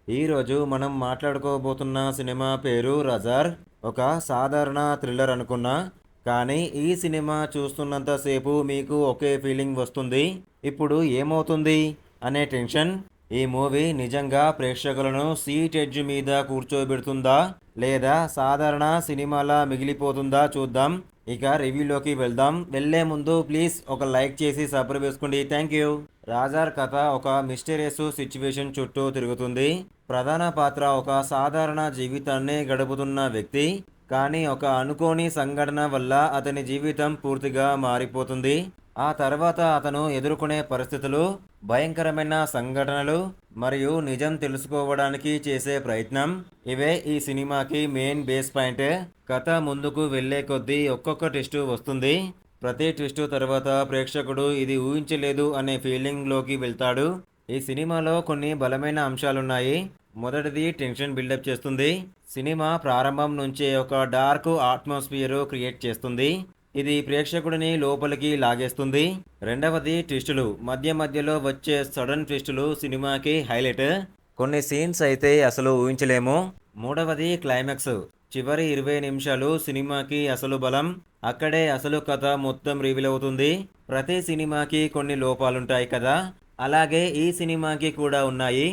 ఈరోజు మనం మాట్లాడుకోబోతున్న సినిమా పేరు 'రజార్'. ఒక సాధారణ థ్రిల్లర్ అనుకున్నా, కానీ ఈ సినిమా చూస్తున్నంత సేపు మీకు ఒకే ఫీలింగ్ వస్తుంది. ఇప్పుడు ఏమవుతుంది అనే టెన్షన్. ఈ మూవీ నిజంగా ప్రేక్షకులను సీట్ ఎడ్జ్ మీద కూర్చోబెడుతుందా, లేదా సాధారణ సినిమాలా మిగిలిపోతుందా చూద్దాం. ఇక రివ్యూలోకి వెళ్దాం. వెళ్లే ముందు ప్లీజ్ ఒక లైక్ చేసి సబ్స్క్రైబ్ చేసుకోండి. Thank you. రాజార్ కథ ఒక మిస్టీరియస్ సిచ్యువేషన్ చుట్టూ తిరుగుతుంది. ప్రధాన పాత్ర ఒక సాధారణ జీవితాన్ని గడుపుతున్న వ్యక్తి, కానీ ఒక అనుకోని సంఘటన వల్ల అతని జీవితం పూర్తిగా మారిపోతుంది. ఆ తర్వాత అతను ఎదుర్కొనే పరిస్థితులు, భయంకరమైన సంఘటనలు మరియు నిజం తెలుసుకోవడానికి చేసే ప్రయత్నం, ఇవే ఈ సినిమాకి మెయిన్ బేస్ పాయింట్. కథ ముందుకు వెళ్లే కొద్దీ ఒక్కొక్క ట్విస్ట్ వస్తుంది. ప్రతి ట్విస్ట్ తర్వాత ప్రేక్షకుడు ఇది ఊహించలేదు అనే ఫీలింగ్లోకి వెళ్తాడు. ఈ సినిమాలో కొన్ని బలమైన అంశాలున్నాయి. మొదటిది టెన్షన్ బిల్డప్ చేస్తుంది. సినిమా ప్రారంభం నుంచే ఒక డార్క్ అట్మాస్ఫియర్ క్రియేట్ చేస్తుంది. ఇది ప్రేక్షకుడిని లోపలికి లాగేస్తుంది. రెండవది ట్విస్టులు. మధ్య మధ్యలో వచ్చే సడన్ ట్విస్టులు సినిమాకి హైలైట్. కొన్ని సీన్స్ అయితే అసలు ఊహించలేము. మూడవది క్లైమాక్స్. చివరి 20 నిమిషాలు సినిమాకి అసలు బలం. అక్కడే అసలు కథ మొత్తం రివీల్ అవుతుంది. ప్రతి సినిమాకి కొన్ని లోపాలుంటాయి కదా, అలాగే ఈ సినిమాకి కూడా ఉన్నాయి.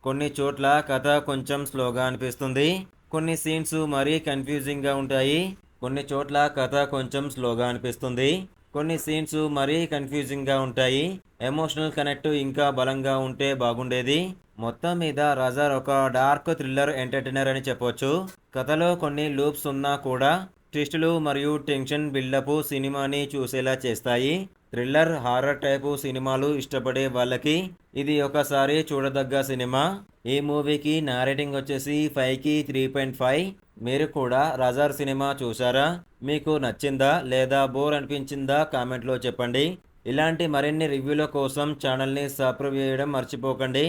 కొన్ని చోట్ల కథ కొంచెం స్లోగా అనిపిస్తుంది. కొన్ని సీన్స్ మరీ కన్ఫ్యూజింగ్గా ఉంటాయి. కొన్ని చోట్ల కథ కొంచెం స్లోగా అనిపిస్తుంది. కొన్ని సీన్స్ మరీ కన్ఫ్యూజింగ్గా ఉంటాయి. ఎమోషనల్ కనెక్ట్ ఇంకా బలంగా ఉంటే బాగుండేది. మొత్తం మీద రజార్ ఒక డార్క్ థ్రిల్లర్ ఎంటర్టైనర్ అని చెప్పొచ్చు. కథలో కొన్ని లూప్స్ ఉన్నా కూడా ట్విస్టులు మరియు టెన్షన్ బిల్డప్ సినిమాని చూసేలా చేస్తాయి. థ్రిల్లర్, హారర్ టైపు సినిమాలు ఇష్టపడే వాళ్ళకి ఇది ఒకసారి చూడదగ్గ సినిమా. ఈ మూవీకి నా రేటింగ్ వచ్చేసి 5కి 3.5. మీరు కూడా రజార్ సినిమా చూసారా? మీకు నచ్చిందా లేదా బోర్ అనిపించిందా కామెంట్లో చెప్పండి. ఇలాంటి మరిన్ని రివ్యూల కోసం ఛానల్ని సబ్స్క్రైబ్ చేయడం మర్చిపోకండి.